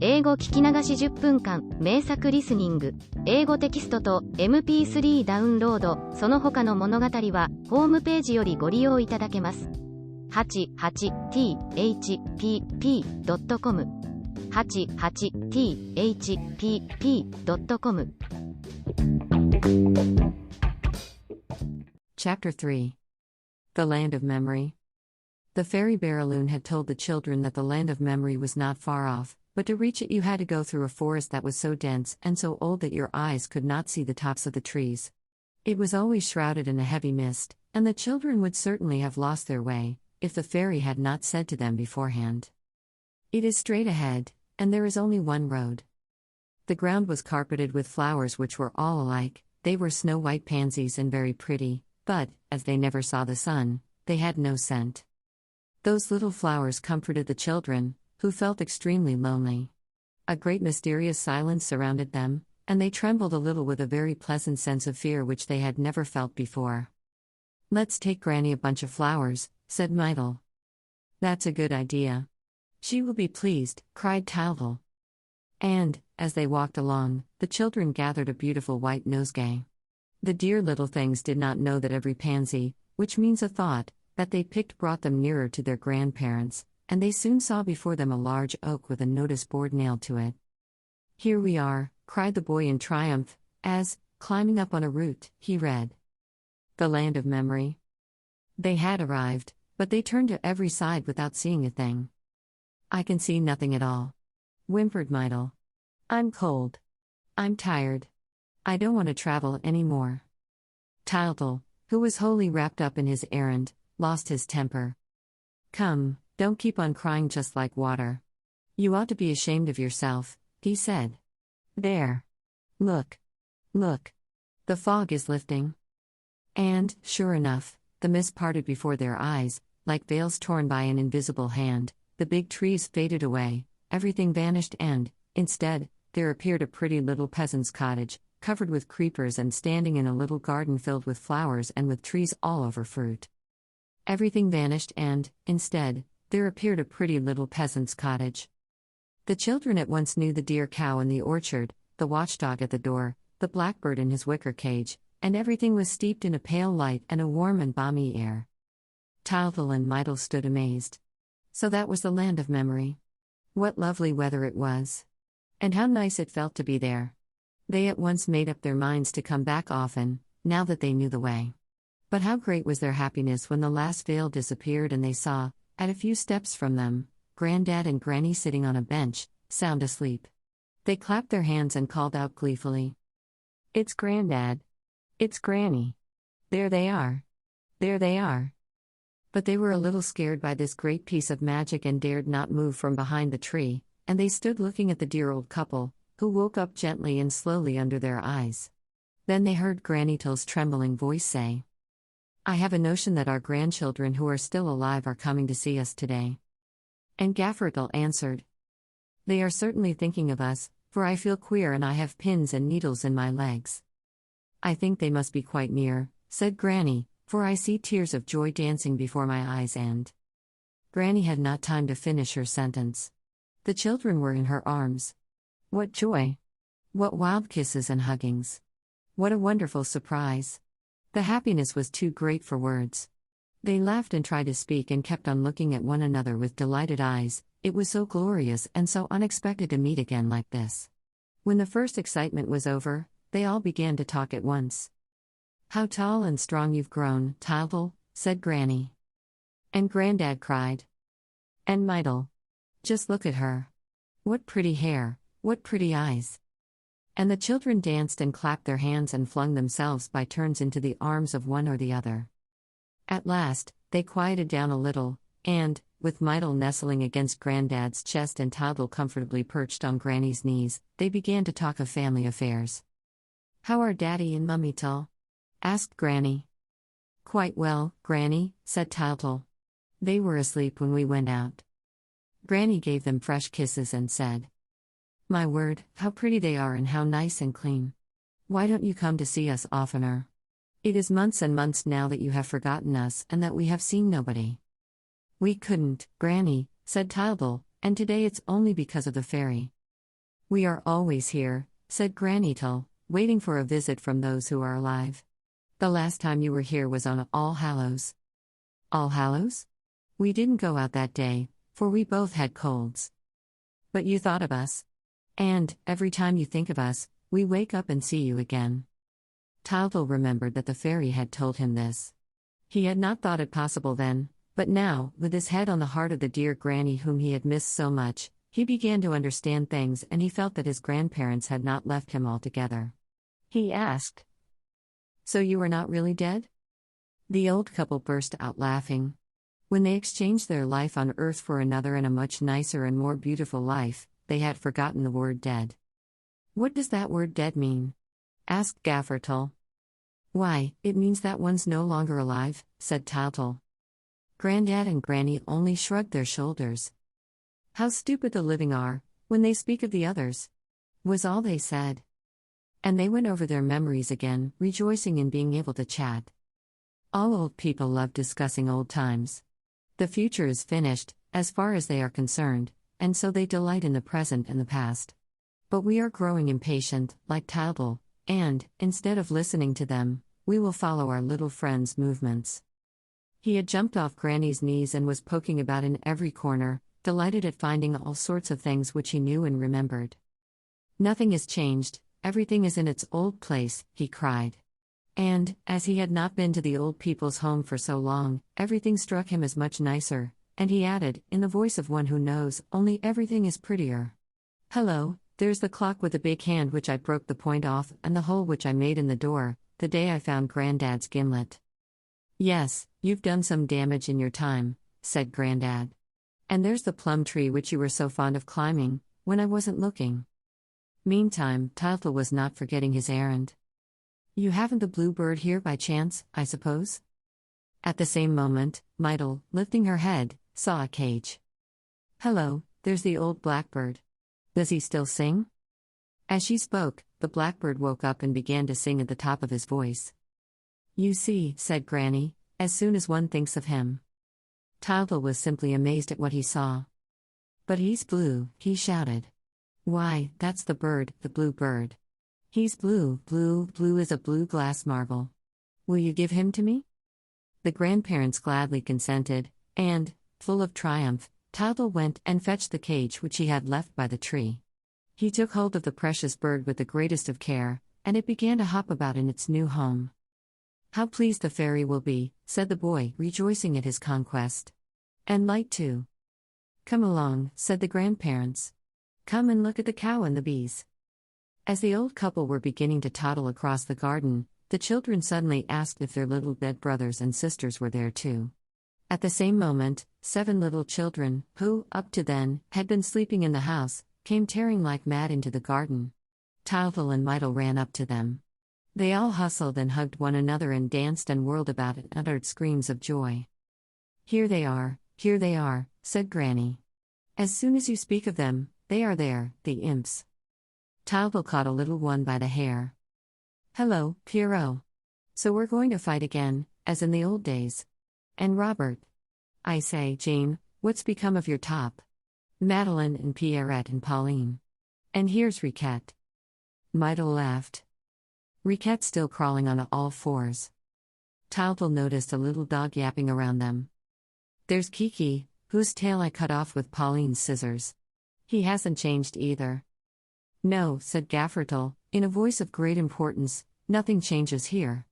英語聞き流し10分間、名作リスニング、英語テキストと MP3 ダウンロード、その他の物語は、ホームページよりご利用いただけます。88thpp.com 88thpp.com Chapter 3 The Land of Memory. The fairy Baraloon had told the children that the land of memory was not far off, but to reach it you had to go through a forest that was so dense and so old that your eyes could not see the tops of the trees. It was always shrouded in a heavy mist, and the children would certainly have lost their way, if the fairy had not said to them beforehand. It is straight ahead, and there is only one road. The ground was carpeted with flowers which were all alike. They were snow-white pansies and very pretty, but, as they never saw the sun, they had no scent. Those little flowers comforted the children, who felt extremely lonely. A great mysterious silence surrounded them, and they trembled a little with a very pleasant sense of fear which they had never felt before. "Let's take Granny a bunch of flowers," said Myrtle. "That's a good idea. She will be pleased," cried Towel. And, as they walked along, the children gathered a beautiful white nosegay. The dear little things did not know that every pansy, which means a thought, that they picked brought them nearer to their grandparents, and they soon saw before them a large oak with a notice board nailed to it. "Here we are," cried the boy in triumph, as, climbing up on a root, he read, "The Land of Memory." They had arrived, but they turned to every side without seeing a thing. "I can see nothing at all," whimpered Myrtle. "I'm cold. I'm tired. I don't want to travel any more." Towel, who was wholly wrapped up in his errand, lost his temper. "Come, don't keep on crying just like water. You ought to be ashamed of yourself," he said. "There. Look. Look. The fog is lifting." And, sure enough, the mist parted before their eyes, like veils torn by an invisible hand. The big trees faded away, everything vanished and, instead, there appeared a pretty little peasant's cottage, covered with creepers and standing in a little garden filled with flowers and with trees all over fruit. Everything vanished and, instead, there appeared a pretty little peasant's cottage. The children at once knew the dear cow in the orchard, the watchdog at the door, the blackbird in his wicker cage, and everything was steeped in a pale light and a warm and balmy air. Towel and Myrtle stood amazed. So that was the land of memory. What lovely weather it was. And how nice it felt to be there. They at once made up their minds to come back often, now that they knew the way. But how great was their happiness when the last veil disappeared and they saw, at a few steps from them, Granddad and Granny sitting on a bench, sound asleep. They clapped their hands and called out gleefully, "It's Granddad! It's Granny! There they are! There they are!" But they were a little scared by this great piece of magic and dared not move from behind the tree, and they stood looking at the dear old couple, who woke up gently and slowly under their eyes. Then they heard Granny Till's trembling voice say, "I have a notion that our grandchildren who are still alive are coming to see us today." And Gaffertle answered, "They are certainly thinking of us, for I feel queer and I have pins and needles in my legs." "I think they must be quite near," said Granny, "for I see tears of joy dancing before my eyes and—" Granny had not time to finish her sentence. The children were in her arms. What joy! What wild kisses and huggings! What a wonderful surprise! The happiness was too great for words. They laughed and tried to speak and kept on looking at one another with delighted eyes. It was so glorious and so unexpected to meet again like this. When the first excitement was over, they all began to talk at once. "How tall and strong you've grown, Towel," said Granny. And Granddad cried, "And Myrtle. Just look at her. What pretty hair, what pretty eyes." And the children danced and clapped their hands and flung themselves by turns into the arms of one or the other. At last, they quieted down a little, and, with Myrtle nestling against Granddad's chest and Towel comfortably perched on Granny's knees, they began to talk of family affairs. "How are Daddy and Mummy Tull?" asked Granny. "Quite well, Granny," said Towel. "They were asleep when we went out." Granny gave them fresh kisses and said, "My word, how pretty they are and how nice and clean. Why don't you come to see us oftener? It is months and months now that you have forgotten us and that we have seen nobody." "We couldn't, Granny," said Towel, "and today it's only because of the fairy. We are always here, said Granny Tull, waiting for a visit from those who are alive. The last time you were here was on All Hallows. All Hallows? We didn't go out that day, for we both had colds. But you thought of us. And, every time you think of us, we wake up and see you again. Tyltyl remembered that the fairy had told him this. He had not thought it possible then, but now, with his head on the heart of the dear granny whom he had missed so much, he began to understand things and he felt that his grandparents had not left him altogether. He asked, "So you are not really dead?" The old couple burst out laughing. When they exchanged their life on earth for another and a much nicer and more beautiful life, they had forgotten the word dead. "What does that word dead mean?" asked Gaffer Tull. "Why, it means that one's no longer alive," said Tyltyl. Grandad and Granny only shrugged their shoulders. "How stupid the living are, when they speak of the others," was all they said. And they went over their memories again, rejoicing in being able to chat. All old people love discussing old times. The future is finished, as far as they are concerned, and so they delight in the present and the past. But we are growing impatient, like Tyltyl, and, instead of listening to them, we will follow our little friend's movements. He had jumped off Granny's knees and was poking about in every corner, delighted at finding all sorts of things which he knew and remembered. "Nothing has changed, everything is in its old place," he cried. And, as he had not been to the old people's home for so long, everything struck him as much nicer, and he added, in the voice of one who knows, only everything is prettier, "Hello, there's the clock with the big hand which I broke the point off and the hole which I made in the door, the day I found Grandad's gimlet." "Yes, you've done some damage in your time," said Grandad. "And there's the plum tree which you were so fond of climbing, when I wasn't looking." Meantime, Tyltyl was not forgetting his errand. "You haven't the bluebird here by chance, I suppose?" At the same moment, Myrtle, lifting her head, saw a cage. "Hello, there's the old blackbird. Does he still sing?" As she spoke, the blackbird woke up and began to sing at the top of his voice. "You see," said Granny, "as soon as one thinks of him." Tyltyl was simply amazed at what he saw. "But he's blue," he shouted. "Why, that's the bird, the blue bird. He's blue, blue, blue as a blue glass marble. Will you give him to me?" The grandparents gladly consented, and, full of triumph, Tyltyl went and fetched the cage which he had left by the tree. He took hold of the precious bird with the greatest of care, and it began to hop about in its new home. "How pleased the fairy will be," said the boy, rejoicing at his conquest. "And light too." "Come along," said the grandparents. "Come and look at the cow and the bees." As the old couple were beginning to toddle across the garden, the children suddenly asked if their little dead brothers and sisters were there too. At the same moment, 7 little children, who, up to then, had been sleeping in the house, came tearing like mad into the garden. Tyltyl and Myrtle ran up to them. They all hustled and hugged one another and danced and whirled about and uttered screams of joy. Here they are," said Granny. "As soon as you speak of them, they are there, the imps." Tyltyl caught a little one by the hair. "Hello, Pierrot. So we're going to fight again, as in the old days. And Robert. I say, Jean, what's become of your top? Madeline and Pierrette and Pauline. And here's Riquette." Myrtle laughed. Riquette's still crawling on all fours. Tyltyl noticed a little dog yapping around them. "There's Kiki, whose tail I cut off with Pauline's scissors. He hasn't changed either." "No," said Gaffer Tull, in a voice of great importance, "nothing changes here."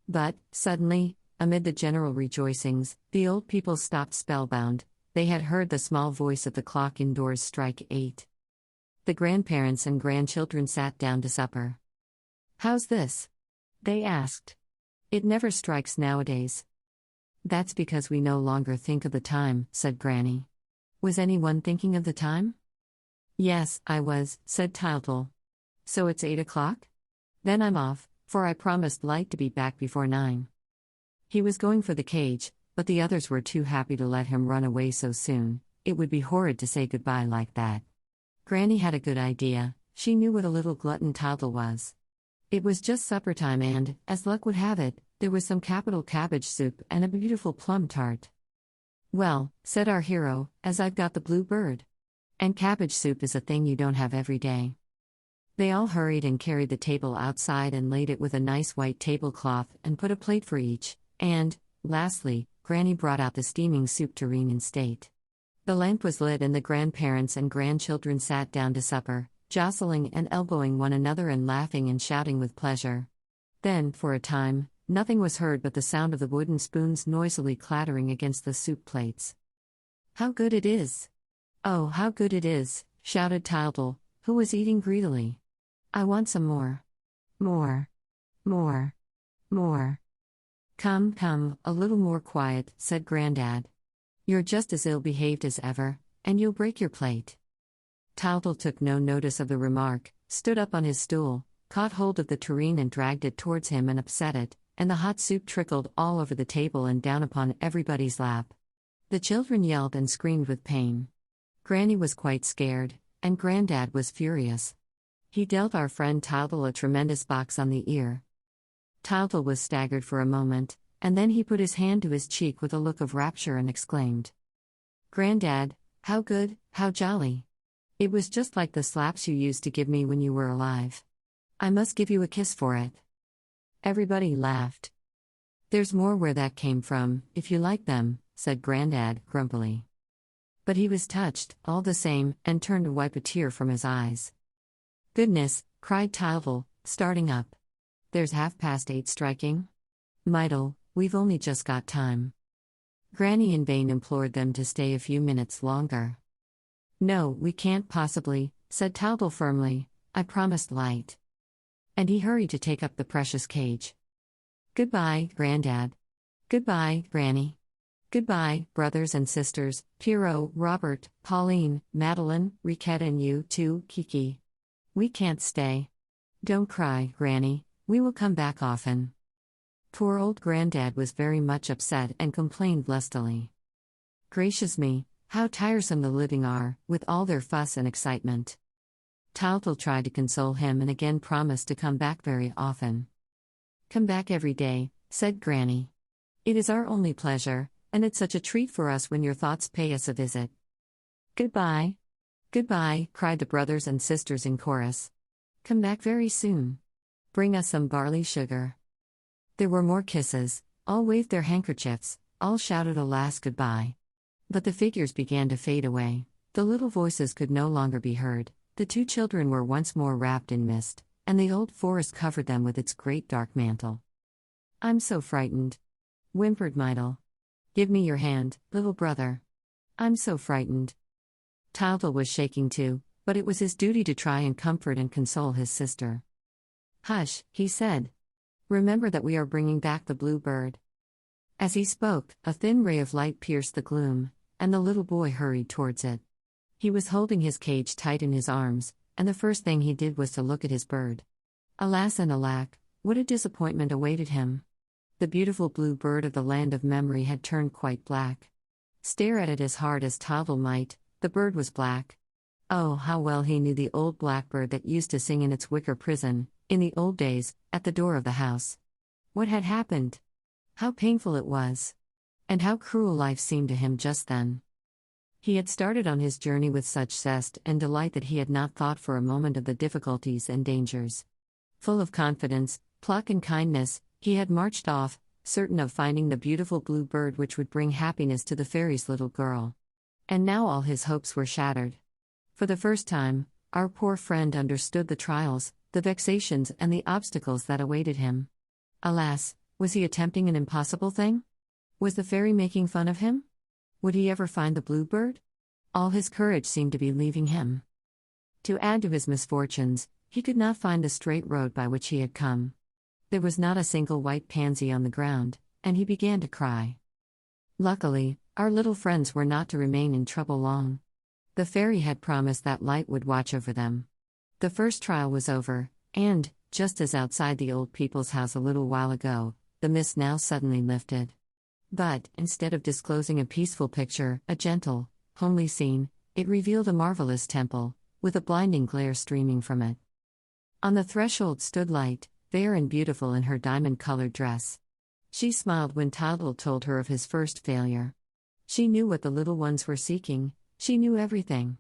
But, suddenly, amid the general rejoicings, the old people stopped spellbound. They had heard the small voice of the clock indoors strike 8. The grandparents and grandchildren sat down to supper. "How's this?" they asked. "It never strikes nowadays." "That's because we no longer think of the time," said Granny. "Was anyone thinking of the time?" "Yes, I was," said Tyltyl. "So it's 8 o'clock? Then I'm off, for I promised Light to be back before 9. He was going for the cage, but the others were too happy to let him run away so soon. It would be horrid to say goodbye like that. Granny had a good idea. She knew what a little glutton Tyltyl was. It was just supper time and, as luck would have it, there was some capital cabbage soup and a beautiful plum tart. "Well," said our hero, "as I've got the blue bird. And cabbage soup is a thing you don't have every day. They all hurried and carried the table outside and laid it with a nice white tablecloth and put a plate for each, and, lastly, Granny brought out the steaming soup tureen in state. The lamp was lit and the grandparents and grandchildren sat down to supper, jostling and elbowing one another and laughing and shouting with pleasure. Then, for a time, nothing was heard but the sound of the wooden spoons noisily clattering against the soup plates. "How good it is! Oh, how good it is!" shouted Tildel, who was eating greedily. "I want some more. More. More. More." "Come, come, a little more quiet," said Grandad. "You're just as ill-behaved as ever, and you'll break your plate." Tildel took no notice of the remark, stood up on his stool, caught hold of the tureen and dragged it towards him and upset it, and the hot soup trickled all over the table and down upon everybody's lap. The children yelled and screamed with pain. Granny was quite scared, and Grandad was furious. He dealt our friend Tildel a tremendous box on the ear. Tildel was staggered for a moment, and then he put his hand to his cheek with a look of rapture and exclaimed, "Grandad, how good, how jolly! It was just like the slaps you used to give me when you were alive. I must give you a kiss for it." Everybody laughed. "There's more where that came from, if you like them," said Grandad, grumpily. But he was touched, all the same, and turned to wipe a tear from his eyes. "Goodness," cried Tildel, starting up. "There's 8:30 striking? Mydel, we've only just got time." Granny in vain implored them to stay a few minutes longer. "No, we can't possibly," said Tildel firmly. "I promised Light." And he hurried to take up the precious cage. "Goodbye, Grandad. Goodbye, Granny. Goodbye, brothers and sisters, Pierrot, Robert, Pauline, Madeline, Riquette, and you too, Kiki. We can't stay. Don't cry, Granny, we will come back often." Poor old Grandad was very much upset and complained lustily. "Gracious me, how tiresome the living are, with all their fuss and excitement." Tildel tried to console him and again promised to come back very often. "Come back every day," said Granny. "It is our only pleasure, and it's such a treat for us when your thoughts pay us a visit." "Goodbye. Goodbye," cried the brothers and sisters in chorus. "Come back very soon. Bring us some barley sugar." There were more kisses, all waved their handkerchiefs, all shouted a last goodbye. But the figures began to fade away, the little voices could no longer be heard, the two children were once more wrapped in mist, and the old forest covered them with its great dark mantle. "I'm so frightened," whimpered Mydel. "Give me your hand, little brother. I'm so frightened." Tildel was shaking too, but it was his duty to try and comfort and console his sister. "Hush," he said. "Remember that we are bringing back the blue bird." As he spoke, a thin ray of light pierced the gloom, and the little boy hurried towards it. He was holding his cage tight in his arms, and the first thing he did was to look at his bird. Alas and alack, what a disappointment awaited him! The beautiful blue bird of the land of memory had turned quite black. Stare at it as hard as Tildel might, the bird was black. Oh, how well he knew the old blackbird that used to sing in its wicker prison, in the old days, at the door of the house. What had happened? How painful it was! And how cruel life seemed to him just then. He had started on his journey with such zest and delight that he had not thought for a moment of the difficulties and dangers. Full of confidence, pluck and kindness, he had marched off, certain of finding the beautiful blue bird which would bring happiness to the fairy's little girl. And now all his hopes were shattered. For the first time, our poor friend understood the trials, the vexations and the obstacles that awaited him. Alas, was he attempting an impossible thing? Was the fairy making fun of him? Would he ever find the blue bird? All his courage seemed to be leaving him. To add to his misfortunes, he could not find the straight road by which he had come. There was not a single white pansy on the ground, and he began to cry. Luckily, our little friends were not to remain in trouble long. The fairy had promised that Light would watch over them. The first trial was over, and, just as outside the old people's house a little while ago, the mist now suddenly lifted. But, instead of disclosing a peaceful picture, a gentle, homely scene, it revealed a marvelous temple, with a blinding glare streaming from it. On the threshold stood Light, fair and beautiful in her diamond-colored dress. She smiled when Tildel told her of his first failure. She knew what the little ones were seeking, she knew everything.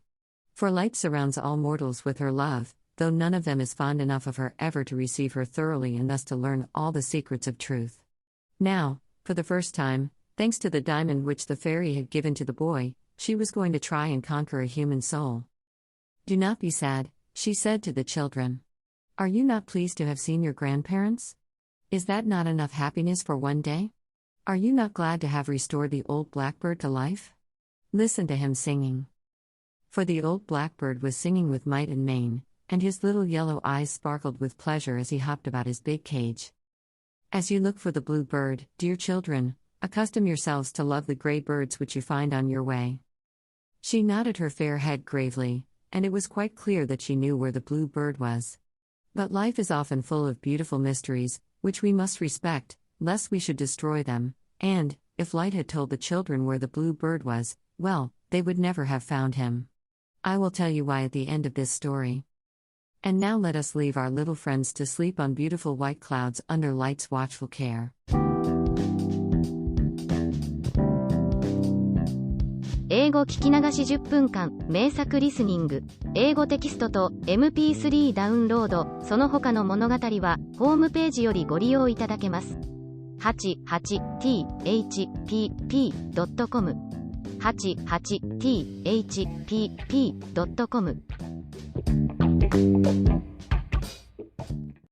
For light surrounds all mortals with her love, though none of them is fond enough of her ever to receive her thoroughly and thus to learn all the secrets of truth. Now, for the first time, thanks to the diamond which the fairy had given to the boy, she was going to try and conquer a human soul. "Do not be sad," she said to the children. "Are you not pleased to have seen your grandparents? Is that not enough happiness for one day? Are you not glad to have restored the old blackbird to life? Listen to him singing." For the old blackbird was singing with might and main, and his little yellow eyes sparkled with pleasure as he hopped about his big cage. As you look for the blue bird, dear children, accustom yourselves to love the gray birds which you find on your way. She nodded her fair head gravely, and it was quite clear that she knew where the blue bird was. But life is often full of beautiful mysteries, which we must respect, lest we should destroy them, and, if Light had told the children where the blue bird was, well, they would never have found him. I will tell you why at the end of this story. And now let us leave our little friends to sleep on beautiful white clouds under Light's watchful care. 英語聞き流し10分間、名作リスニング、英語テキストと MP3 ダウンロード、その他の物語は、ホームページよりご利用いただけます。88thpp.com 88thpp.com